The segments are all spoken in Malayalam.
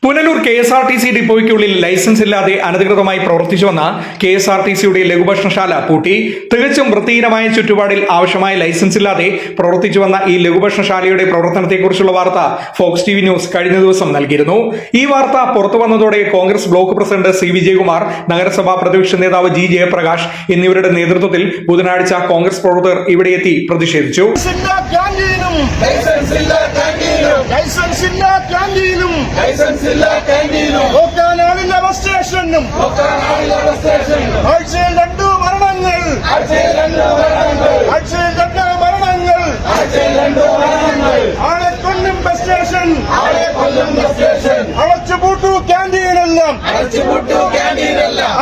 പുനലൂർ KSRTC ഡിപ്പോയ്ക്കുള്ളിൽ ലൈസൻസ് ഇല്ലാതെ അനധികൃതമായി പ്രവർത്തിച്ചുവന്ന KSRTCയുടെ ലഘുഭക്ഷണശാല പൂട്ടി. തികച്ചും വൃത്തിഹീനമായ ചുറ്റുപാടിൽ ആവശ്യമായ ലൈസൻസ് ഇല്ലാതെ പ്രവർത്തിച്ചുവന്ന ഈ ലഘുഭക്ഷണശാലയുടെ പ്രവർത്തനത്തെക്കുറിച്ചുള്ള വാർത്ത ഫോക്സ് TV ന്യൂസ് കഴിഞ്ഞ ദിവസം നൽകിയിരുന്നു. ഈ വാർത്ത പുറത്തു വന്നതോടെ Congress block president C. Vijayakumar, നഗരസഭാ പ്രതിപക്ഷ നേതാവ് G. ജയപ്രകാശ് എന്നിവരുടെ നേതൃത്വത്തിൽ ബുധനാഴ്ച കോൺഗ്രസ് പ്രവർത്തകർ ഇവിടെയെത്തി പ്രതിഷേധിച്ചു. ആഴ്ചയിൽ രണ്ടു മരണങ്ങൾ ആളെക്കൊല്ലും ബസ് സ്റ്റേഷൻ അടച്ചുപൂട്ടു ക്യാൻറ്റീനെല്ലാം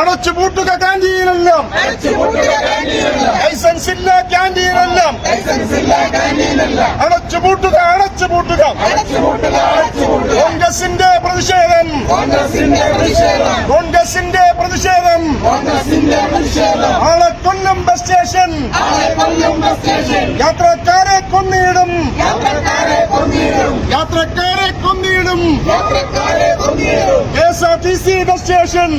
അടച്ചുപൂട്ടുക ക്യാൻറ്റീനെല്ലാം ലൈസൻസ് ഇല്ല ക്യാൻറ്റീനെല്ലാം അടച്ചുപൂട്ടുക കോൺഗ്രസിന്റെ പ്രതിഷേധം ആളെക്കൊല്ലും ബസ് സ്റ്റേഷൻ യാത്രക്കാരെ കൊന്നിടും KSRTC ബസ് സ്റ്റേഷൻ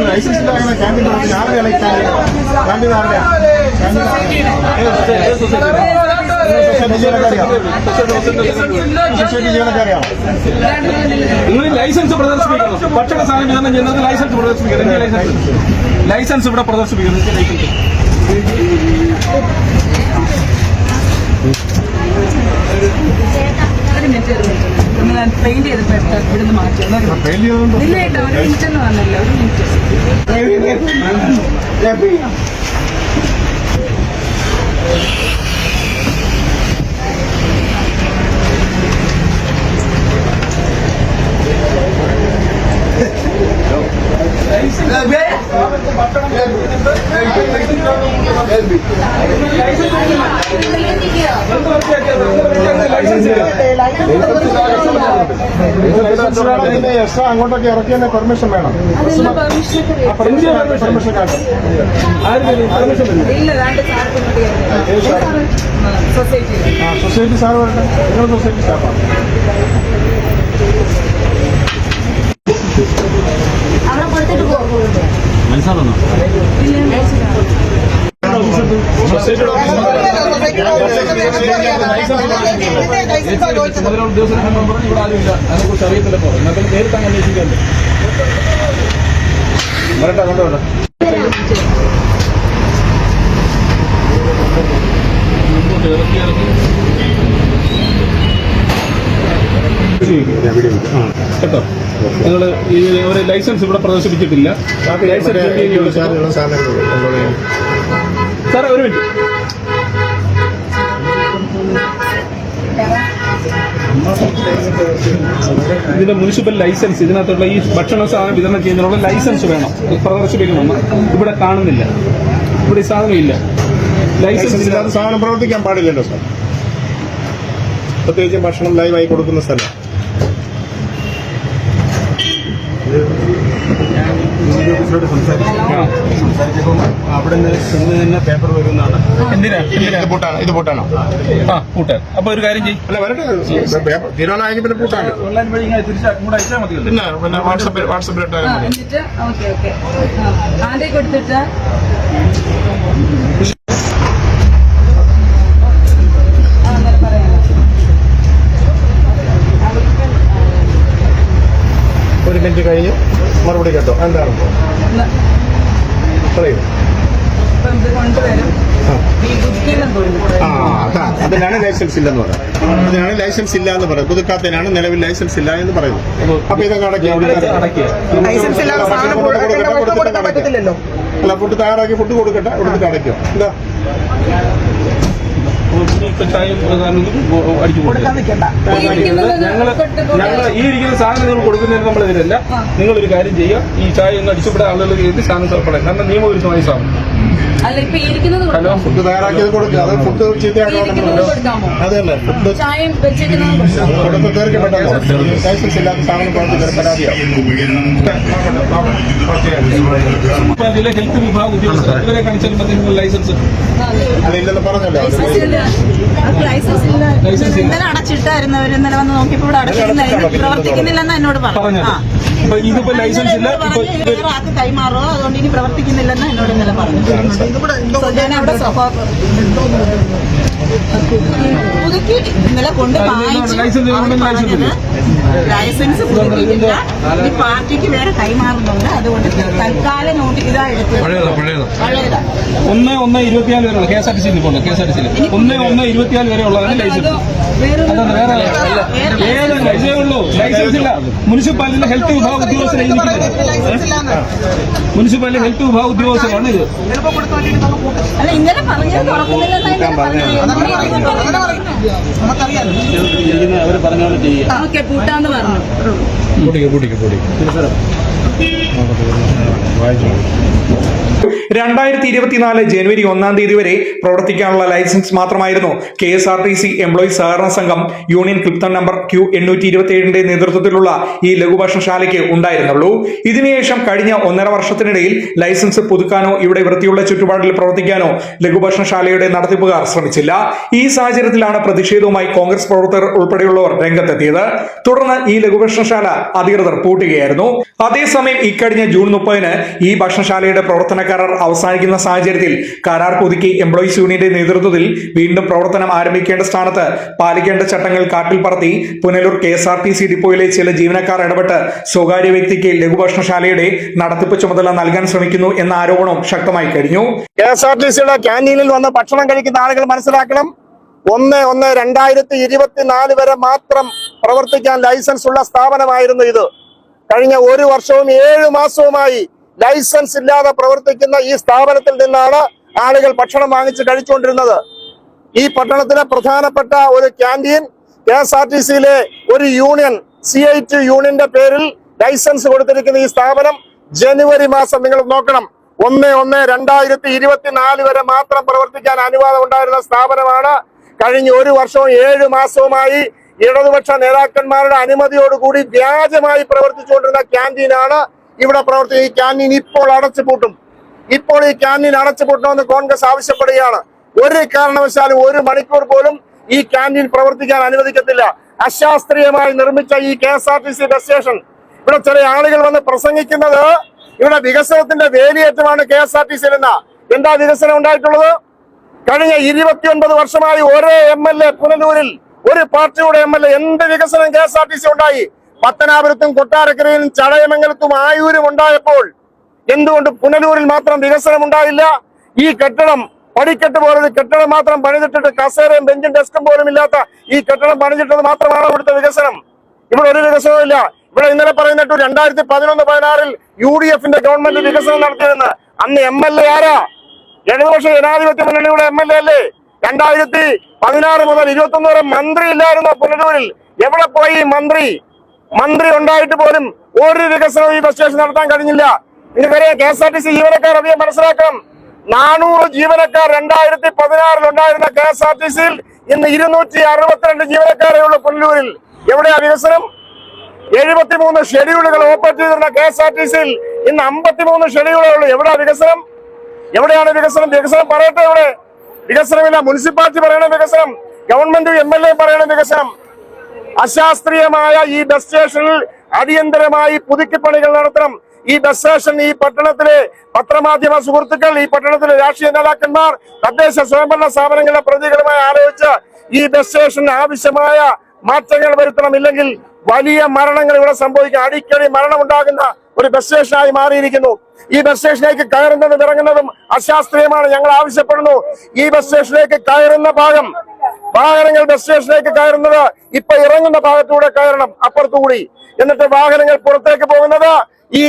ലൈസൻസ് നിങ്ങൾ ലൈസൻസ് പ്രദർശിപ്പിക്കണം. ഭക്ഷണ സാധനം വിതരണം ചെയ്യുന്നത് ലൈസൻസ് പ്രദർശിപ്പിക്കണം. ലൈസൻസ് ഇവിടെ പ്രദർശിപ്പിക്കണം. പെയിന്റ് ചെയ്തിട്ട് ഇവിടുന്ന് മാറ്റി ഇല്ല കേട്ടോ, ഒരു മിനിറ്റ് എന്ന് പറഞ്ഞല്ലോ, ഒരു മിനിറ്റ്. എക്സ്ട്രാ അങ്ങോട്ടൊക്കെ ഇറക്കിയ പെർമിഷൻ വേണം. സൊസൈറ്റി സാർ വരട്ടെ, നിങ്ങൾ സൊസൈറ്റി സ്റ്റാഫാണ്. മനസ്സിലാണോ? ഉദ്യോഗസ്ഥരെ പറഞ്ഞു ഇവിടെ ആരുമില്ല, അതിനെക്കുറിച്ച് അറിയത്തില്ലപ്പോ. എന്നാൽ നേരിട്ട് അങ്ങ് അന്വേഷിക്കല്ലേ. വരട്ടെ, കൊണ്ടുവരട്ടെ. കേട്ടോ, നിങ്ങൾ ഈ ഒരു ലൈസൻസ് ഇവിടെ പ്രദർശിപ്പിച്ചിട്ടില്ല. സാറേ ഒരു മിനിറ്റ്. ഇതിന്റെ മുനിസിപ്പൽ ലൈസൻസ്, ഇതിനകത്തുള്ള ഈ ഭക്ഷണ സാധനം വിതരണം ചെയ്യുന്നതിനുള്ള ലൈസൻസ് വേണം, പ്രദർശിപ്പിക്കണമെന്ന് ഇവിടെ കാണുന്നില്ല. ഇവിടെ ഈ സാധനം ഇല്ല. ലൈസൻസ് ഇല്ലാതെ സാധനം പ്രവർത്തിക്കാൻ പാടില്ലല്ലോ സാർ. പ്രത്യേകിച്ച് ഭക്ഷണം ലൈവായി കൊടുക്കുന്ന സ്ഥലം. സംസാരിച്ചപ്പോൾ അവിടെ നിന്ന് തന്നെ പേപ്പർ വരുന്നതാണ്. എന്തിനാ ഇത് പൂട്ടാണോ? പൂട്ടാൻ. അപ്പൊ ഒരു കാര്യം ചെയ്യും. അല്ല, വരട്ടെ, തീരുമാനമായെങ്കിൽ പിന്നെ പൂട്ടാണ്. ഓൺലൈൻ വഴി തിരിച്ചുകൂടെ അയച്ചാൽ മതി. പിന്നെ വാട്സപ്പിൽ ഇട്ടാലും മതി. ആദ്യം കൊടുത്തിട്ട് ഒരു മിനിറ്റ് കഴിഞ്ഞ് മറുപടി കേട്ടോ. എന്താണ് പറയൂ. അതിനാണ് ലൈസൻസ് ഇല്ലെന്ന് പറയുന്നത്. അതിനാണ് ലൈസൻസ് ഇല്ല എന്ന് പറയുന്നത്. പുതുക്കാത്തതിനാണ് നിലവിൽ ലൈസൻസ് ഇല്ല എന്ന് പറയുന്നത്. അപ്പൊ ഇതൊക്കെ അല്ല, ഫുഡ് തയ്യാറാക്കി ഫുഡ് കൊടുക്കട്ടെ, ഇവിടുത്തെ അടയ്ക്കും. എന്താ ഞങ്ങൾ ഈ ഇരിക്കുന്ന സാധനം നിങ്ങൾ കൊടുക്കുന്നതിന് നമ്മൾ ഇതിലല്ല. നിങ്ങളൊരു കാര്യം ചെയ്യുക, ഈ ചായ ഒന്ന് അടിച്ചുവിടാൻ ആളുകൾ സാധനം സർപ്പടേ. കാരണം നിയമവിരുദ്ധമായി സാധനം അല്ല ഇപ്പൊ ഇരിക്കുന്നത് കൊടുക്കാമോ? ഫുഡ് തയ്യാറാക്കിയത് കൊടുക്കുക. അത് ഫുഡ് ചീത്തയാക്കാൻ ഇരിക്കുന്നത് കൊടുക്കാമോ? അതല്ലേ ഫുഡ് ചായയും വെച്ചേക്കുന്നത് കൊടുക്കാമോ? കൊടുത്ത് തീർക്കപ്പെട്ടല്ലോ. ലൈസൻസ് ഇല്ലാത്ത സാധനം പ്രവർത്തിക്കാൻ പരാതിയാവും. മുനിസിപ്പാലിറ്റിയിലെ ഹെൽത്ത് വിഭാഗ ഉദ്യോഗസ്ഥർ ഇവരെ കാണിച്ചാൽ ലൈസൻസ് അതില്ലെന്ന് പറഞ്ഞല്ലോ. ലൈസൻസ് ഇല്ല. ഇന്നലെ അടച്ചിട്ടായിരുന്നവർ ഇന്നലെ വന്ന് നോക്കിയപ്പോൾ ഇവിടെ അടച്ചിരുന്നായിരുന്നു, പ്രവർത്തിക്കുന്നില്ലെന്ന് എന്നോട് പറഞ്ഞു. ആ ഇപ്പൊ ഇതിപ്പോ ലൈസൻസ് ഇല്ല. ഇപ്പൊ വേറെ ആൾക്ക് കൈമാറുമോ, അതുകൊണ്ട് ഇനി പ്രവർത്തിക്കുന്നില്ലെന്ന് എന്നോട് ഇന്നലെ പറഞ്ഞു. ഞാൻ അവിടെ പുതുക്കി ഇന്നലെ കൊണ്ട് വാങ്ങിച്ചു ലൈസൻസ് പുതുക്കിയിട്ടില്ല. ഈ പാർട്ടിക്ക് വേറെ കൈമാറുന്നുണ്ട്, അതുകൊണ്ട് തൽക്കാലം നോട്ട് ഇതാ എടുത്ത് പഴയതാ. 1/1/24 വരെയുള്ള KSRTC ഇപ്പോൾ KSRTC 1/1/24 വരെ ഉള്ളതാണ് ലൈസൻസ്. അതാണ് വേറെ ഏതല്ല ഇതേ ഉള്ളൂ. ലൈസൻസ് ഇല്ല. മുനിസിപ്പാലിറ്റിയിലെ ഹെൽത്ത് വിഭാഗ ഉദ്യോഗസ്ഥരെ മുനിസിപ്പാലിറ്റി ഹെൽത്ത് വിഭാഗ ഉദ്യോഗസ്ഥരാണ് ഇത്. അല്ല ഇന്നലെ പറഞ്ഞത് തുറക്കുന്നില്ലെന്നാണ് അവർ പറഞ്ഞ പോലെ ചെയ്യുക. ഓക്കെ പൂട്ടാന്ന് പറഞ്ഞു. ജനുവരി 1 വരെ പ്രവർത്തിക്കാനുള്ള ലൈസൻസ് മാത്രമായിരുന്നു KSRTC എംപ്ലോയീസ് സഹകരണ സംഘം യൂണിയൻ ക്ലിപ്തം നമ്പർ Q827 നേതൃത്വത്തിലുള്ള ഈ ലഘുഭക്ഷണശാലയ്ക്ക് ഉണ്ടായിരുന്നുള്ളൂ. ഇതിനുശേഷം കഴിഞ്ഞ 1.5 വർഷത്തിനിടയിൽ ലൈസൻസ് പുതുക്കാനോ ഇവിടെ വൃത്തിയുള്ള ചുറ്റുപാടിൽ പ്രവർത്തിക്കാനോ ലഘുഭക്ഷണശാലയുടെ നടത്തിപ്പുകാർ ശ്രമിച്ചില്ല. ഈ സാഹചര്യത്തിലാണ് പ്രതിഷേധവുമായി കോൺഗ്രസ് പ്രവർത്തകർ ഉൾപ്പെടെയുള്ളവർ രംഗത്തെത്തിയത്. തുടർന്ന് ഈ ലഘുഭക്ഷണശാല അധികൃതർ പൂട്ടുകയായിരുന്നു. അതേസമയം ഇക്കഴിഞ്ഞ ജൂൺ 30 ഈ ഭക്ഷണശാലയുടെ പ്രവർത്തന കരാർ അവസാനിക്കുന്ന സാഹചര്യത്തിൽ കരാർ പുതുക്കി എംപ്ലോയീസ് യൂണിയന്റെ നേതൃത്വത്തിൽ വീണ്ടും പ്രവർത്തനം ആരംഭിക്കേണ്ട സ്ഥാനത്ത് പാലിക്കേണ്ട ചട്ടങ്ങൾ കാട്ടിൽ പറത്തി പുനലൂർ KSRTC ഡിപ്പോയിലെ ചില ജീവനക്കാർ ഇടപെട്ട് സ്വകാര്യ വ്യക്തിക്ക് ലഘുഭക്ഷണശാലയുടെ നടത്തിപ്പ് ചുമതല നൽകാൻ ശ്രമിക്കുന്നു എന്ന ആരോപണവും ശക്തമായി കഴിഞ്ഞു. KSRTCയുടെ ക്യാന്റീനിൽ വന്ന് ഭക്ഷണം കഴിക്കുന്ന ആളുകൾ മനസ്സിലാക്കണം, 1/1/2024 വരെ മാത്രം പ്രവർത്തിക്കാൻ ലൈസൻസ് ഉള്ള സ്ഥാപനമായിരുന്നു ഇത്. കഴിഞ്ഞ 1 വർഷവും 7 മാസവുമായി ലൈസൻസ് ഇല്ലാതെ പ്രവർത്തിക്കുന്ന ഈ സ്ഥാപനത്തിൽ നിന്നാണ് ആളുകൾ ഭക്ഷണം വാങ്ങിച്ച് കഴിച്ചുകൊണ്ടിരുന്നത്. ഈ പട്ടണത്തിലെ പ്രധാനപ്പെട്ട ഒരു ക്യാന്റീൻ KSRTCയിലെ ഒരു യൂണിയൻ CIT യൂണിയന്റെ പേരിൽ ലൈസൻസ് കൊടുത്തിരിക്കുന്ന ഈ സ്ഥാപനം ജനുവരി മാസം നിങ്ങൾ നോക്കണം 1/1/2024 വരെ മാത്രം പ്രവർത്തിക്കാൻ അനുവാദം ഉണ്ടായിരുന്ന സ്ഥാപനമാണ്. കഴിഞ്ഞ 1 വർഷവും 7 മാസവുമായി ഇടതുപക്ഷ നേതാക്കന്മാരുടെ അനുമതിയോടുകൂടി വ്യാജമായി പ്രവർത്തിച്ചുകൊണ്ടിരുന്ന ക്യാന്റീനാണ് ഇവിടെ പ്രവർത്തിക്കുന്ന. ഈ ക്യാന്റീൻ ഇപ്പോൾ അടച്ചുപൂട്ടും. ഇപ്പോൾ ഈ ക്യാന്റീൻ അടച്ചുപൂട്ടണമെന്ന് കോൺഗ്രസ് ആവശ്യപ്പെടുകയാണ്. ഒരു കാരണവശാലും 1 മണിക്കൂർ പോലും ഈ ക്യാന്റീൻ പ്രവർത്തിക്കാൻ അനുവദിക്കത്തില്ല. അശാസ്ത്രീയമായി നിർമ്മിച്ച ഈ KSRTC ബസ് സ്റ്റേഷൻ, ഇവിടെ ചില ആളുകൾ വന്ന് പ്രസംഗിക്കുന്നത് ഇവിടെ വികസനത്തിന്റെ വേലിയേറ്റമാണ് KSRTCയിൽ എന്ന. എന്താ വികസനം ഉണ്ടായിട്ടുള്ളത്? കഴിഞ്ഞ 29 വർഷമായി ഒരേ MLA പുനലൂരിൽ, ഒരു പാർട്ടിയുടെ MLA എന്ത് വികസനം KSRTC ഉണ്ടായി? പത്തനാപുരത്തും കൊട്ടാരക്കരയിലും ചടയമംഗലത്തും ആയൂരും ഉണ്ടായപ്പോൾ എന്തുകൊണ്ട് പുനലൂരിൽ മാത്രം വികസനം ഉണ്ടായില്ല? ഈ കെട്ടിടം പടിക്കെട്ട് പോലൊരു കെട്ടിടം മാത്രം പണിതിട്ടിട്ട് കസേരയും ബെഞ്ചും ഡെസ്കും പോലും ഇല്ലാത്ത ഈ കെട്ടിടം പണിതിട്ടത് മാത്രമാണ് ഇവിടുത്തെ വികസനം. ഇവിടെ ഒരു വികസനവും ഇല്ല. ഇവിടെ ഇന്നലെ പറയുന്നിട്ട് 2011-16 UDFന്റെ ഗവൺമെന്റ് വികസനം നടത്തിയെന്ന്. അന്ന് MLA ആരാ? ഇടതുപക്ഷ ജനാധിപത്യ മുന്നണിയുടെ MLA അല്ലേ? 2016 മുതൽ 21 വരെ മന്ത്രി ഇല്ലായിരുന്നോ പുനലൂരിൽ? എവിടെ പോയി മന്ത്രി? മന്ത്രി ഉണ്ടായിട്ട് പോലും ഒരു വികസനവും ഈ ബസ് സ്റ്റേഷൻ നടത്താൻ കഴിഞ്ഞില്ല. നിങ്ങൾക്കറിയാം, KSRTC ജീവനക്കാർ അധികം മനസ്സിലാക്കണം. 400 ജീവനക്കാർ 2016 ഉണ്ടായിരുന്ന KSRTCയിൽ ഇന്ന് 262 ജീവനക്കാരേ ഉള്ളൂ പുനലൂരിൽ. എവിടെയാ വികസനം? 73 ഷെഡ്യൂളുകൾ ഓപ്പറേറ്റ് ചെയ്തിരുന്ന KSRTCയിൽ ഇന്ന് 53 ഷെഡ്യൂളേ ഉള്ളൂ. എവിടെയാ വികസനം? എവിടെയാണ് വികസനം? വികസനം പറയട്ടെ. ഇവിടെ വികസനമില്ല. മുനിസിപ്പാലിറ്റി പറയണ വികസനം, ഗവൺമെന്റ് MLA പറയണ വികസനം. അശാസ്ത്രീയമായ ഈ ബസ് സ്റ്റേഷനിൽ അടിയന്തരമായി പുതുക്കിപ്പണികൾ നടത്തണം. ഈ ബസ് സ്റ്റേഷൻ, ഈ പട്ടണത്തിലെ പത്രമാധ്യമ സുഹൃത്തുക്കൾ, ഈ പട്ടണത്തിലെ രാഷ്ട്രീയ നേതാക്കന്മാർ, തദ്ദേശ സ്വയംഭരണ സ്ഥാപനങ്ങളുടെ പ്രതികളുമായി ആലോചിച്ച് ഈ ബസ് സ്റ്റേഷന് ആവശ്യമായ മാറ്റങ്ങൾ വരുത്തണം. ഇല്ലെങ്കിൽ വലിയ മരണങ്ങൾ ഇവിടെ സംഭവിക്കും. അടിക്കടി മരണമുണ്ടാകുന്ന ഒരു ബസ് സ്റ്റേഷനായി മാറിയിരിക്കുന്നു. ഈ ബസ് സ്റ്റേഷനിലേക്ക് കയറുന്നതും ഇറങ്ങുന്നതും അശാസ്ത്രീയമാണ്. ഞങ്ങൾ ആവശ്യപ്പെടുന്നു, ഈ ബസ് സ്റ്റേഷനിലേക്ക് കയറുന്ന ഭാഗം, വാഹനങ്ങൾ ബസ് സ്റ്റേഷനിലേക്ക് കയറുന്നത് ഇപ്പൊ ഇറങ്ങുന്ന ഭാഗത്തൂടെ കയറണം, അപ്പുറത്തുകൂടി. എന്നിട്ട് വാഹനങ്ങൾ പുറത്തേക്ക് പോകുന്നത് ഈ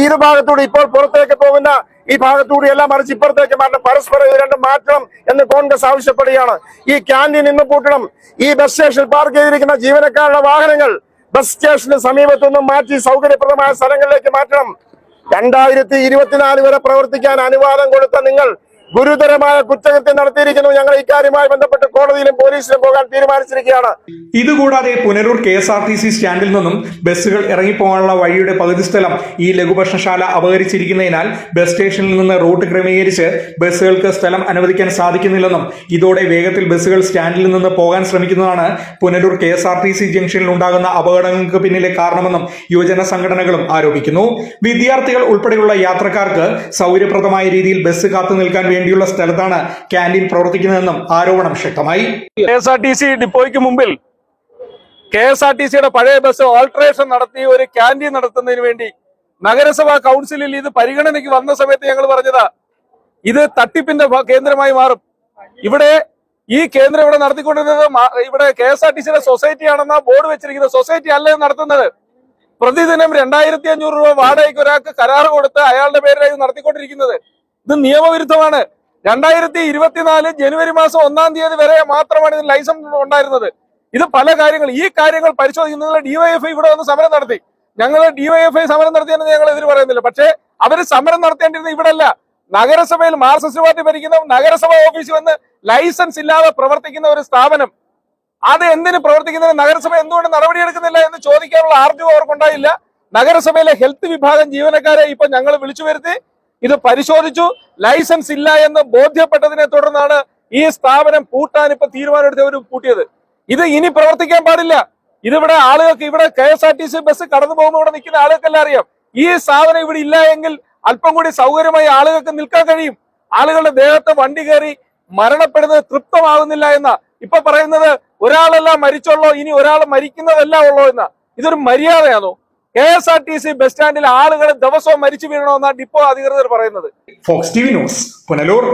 ഇരുഭാഗത്തൂടി, ഇപ്പോൾ പുറത്തേക്ക് പോകുന്ന ഈ ഭാഗത്തൂടി എല്ലാം മറിച്ച് ഇപ്പുറത്തേക്ക് മാറ്റണം. പരസ്പരം ഇത് രണ്ടും മാറ്റണം എന്ന് കോൺഗ്രസ് ആവശ്യപ്പെടുകയാണ്. ഈ ക്യാന്റീൻ ഇന്ന് പൂട്ടണം. ഈ ബസ് സ്റ്റേഷനിൽ പാർക്ക് ചെയ്തിരിക്കുന്ന ജീവനക്കാരുടെ വാഹനങ്ങൾ ബസ് സ്റ്റേഷന് സമീപത്തുനിന്നും മാറ്റി സൗകര്യപ്രദമായ സ്ഥലങ്ങളിലേക്ക് മാറ്റണം. 2024 വരെ പ്രവർത്തിക്കാൻ അനുവാദം കൊടുത്ത നിങ്ങൾ ഗുരുതരമായ കുറ്റകൃത്യം നടത്തിയിരിക്കുന്നു. ഞങ്ങൾ ഇക്കാര്യവുമായി ബന്ധപ്പെട്ട് കോടതിയിലും പോലീസിലും പോകാൻ തീരുമാനിച്ചിരിക്കുകയാണ്. ഇതുകൂടാതെ പുനലൂർ KSRTC സ്റ്റാൻഡിൽ നിന്നും ബസ്സുകൾ ഇറങ്ങിപ്പോകാനുള്ള വഴിയുടെ പകുതി സ്ഥലം ഈ ലഘുഭക്ഷണശാല അപഹരിച്ചിരിക്കുന്നതിനാൽ ബസ് സ്റ്റേഷനിൽ നിന്ന് റൂട്ട് ക്രമീകരിച്ച് ബസ്സുകൾക്ക് സ്ഥലം അനുവദിക്കാൻ സാധിക്കുന്നില്ലെന്നും ഇതോടെ വേഗത്തിൽ ബസ്സുകൾ സ്റ്റാൻഡിൽ നിന്ന് പോകാൻ ശ്രമിക്കുന്നതാണ് പുനലൂർ KSRTC ജംഗ്ഷനിൽ ഉണ്ടാകുന്ന അപകടങ്ങൾക്ക് പിന്നിലെ കാരണമെന്നും യുവജന സംഘടനകളും ആരോപിക്കുന്നു. വിദ്യാർത്ഥികൾ ഉൾപ്പെടെയുള്ള യാത്രക്കാർക്ക് സൗകര്യപ്രദമായ രീതിയിൽ ബസ് കാത്തു നിൽക്കാൻ വേണ്ടിയുള്ള സ്ഥലത്താണ് ക്യാന്റീൻ പ്രവർത്തിക്കുന്നതെന്നും ആരോപണം ശക്തമായി. KSRTC ഡിപ്പോയ്ക്ക് മുമ്പിൽ KSRTCയുടെ പഴയ ബസ് ഓൾട്ടറേഷൻ നടത്തി ഒരു ക്യാന്റീൻ നടത്തുന്നതിന് വേണ്ടി നഗരസഭാ കൗൺസിലിൽ ഇത് പരിഗണനയ്ക്ക് വന്ന സമയത്ത് ഞങ്ങൾ പറഞ്ഞതാ ഇത് തട്ടിപ്പിന്റെ കേന്ദ്രമായി മാറും. ഇവിടെ ഈ കേന്ദ്രം ഇവിടെ നടത്തിക്കൊണ്ടിരുന്നത് ഇവിടെ KSRTCയുടെ സൊസൈറ്റി ആണെന്ന ബോർഡ് വെച്ചിരിക്കുന്നത്. സൊസൈറ്റി അല്ല നടത്തുന്നത്. പ്രതിദിനം 2500 രൂപ വാടകയ്ക്ക് ഒരാൾക്ക് കരാർ കൊടുത്ത് അയാളുടെ പേരിലാണ് ഇത് നടത്തിക്കൊണ്ടിരിക്കുന്നത്. ഇത് നിയമവിരുദ്ധമാണ്. 2024 ജനുവരി മാസം 1-ാം തീയതി വരെ മാത്രമാണ് ഇതിന് ലൈസൻസ് ഉണ്ടായിരുന്നത്. ഇത് പല കാര്യങ്ങൾ ഈ കാര്യങ്ങൾ പരിശോധിക്കുന്നതിൽ DYFI ഇവിടെ വന്ന് സമരം നടത്തി. ഞങ്ങൾ DYFI സമരം നടത്തിയെന്ന് ഞങ്ങൾ എതിര് പറയുന്നില്ല. പക്ഷേ അവര് സമരം നടത്തേണ്ടിരുന്നത് ഇവിടെ അല്ല, നഗരസഭയിൽ മാർക്സിസ്റ്റ് പാർട്ടി ഭരിക്കുന്ന നഗരസഭാ ഓഫീസിൽ വന്ന് ലൈസൻസ് ഇല്ലാതെ പ്രവർത്തിക്കുന്ന ഒരു സ്ഥാപനം അത് എന്തിന് പ്രവർത്തിക്കുന്നതിന് നഗരസഭ എന്തുകൊണ്ട് നടപടിയെടുക്കുന്നില്ല എന്ന് ചോദിക്കാനുള്ള ആർജവം അവർക്കുണ്ടായില്ല. നഗരസഭയിലെ ഹെൽത്ത് വിഭാഗം ജീവനക്കാരെ ഇപ്പൊ ഞങ്ങൾ വിളിച്ചു വരുത്തി ഇത് പരിശോധിച്ചു. ലൈസൻസ് ഇല്ല എന്ന് ബോധ്യപ്പെട്ടതിനെ തുടർന്നാണ് ഈ സ്ഥാപനം പൂട്ടാൻ ഇപ്പൊ തീരുമാനമെടുത്തവർ പൂട്ടിയത്. ഇത് ഇനി പ്രവർത്തിക്കാൻ പാടില്ല. ഇതിവിടെ ആളുകൾക്ക് ഇവിടെ KSRTC ബസ് കടന്നു പോകുമ്പോൾ ഇവിടെ നിൽക്കുന്ന ആളുകൾക്കെല്ലാം അറിയാം ഈ സാധനം ഇവിടെ ഇല്ല എങ്കിൽ അല്പം കൂടി സൗകര്യമായി ആളുകൾക്ക് നിൽക്കാൻ കഴിയും. ആളുകളുടെ ദേഹത്ത് വണ്ടി കയറി മരണപ്പെടുന്നത് തൃപ്തമാകുന്നില്ല എന്ന ഇപ്പൊ പറയുന്നത് ഒരാളെല്ലാം മരിച്ചുള്ളോ ഇനി ഒരാൾ മരിക്കുന്നതല്ല ഉള്ളോ എന്ന. ഇതൊരു മര്യാദയാണോ? KSRTC ബസ് സ്റ്റാൻഡിൽ ആളുകൾ ദിവസവും മരിച്ചു വീഴണമെന്നാണ് ഡിപ്പോ അധികൃതർ പറയുന്നത്. Fox TV news Punalur.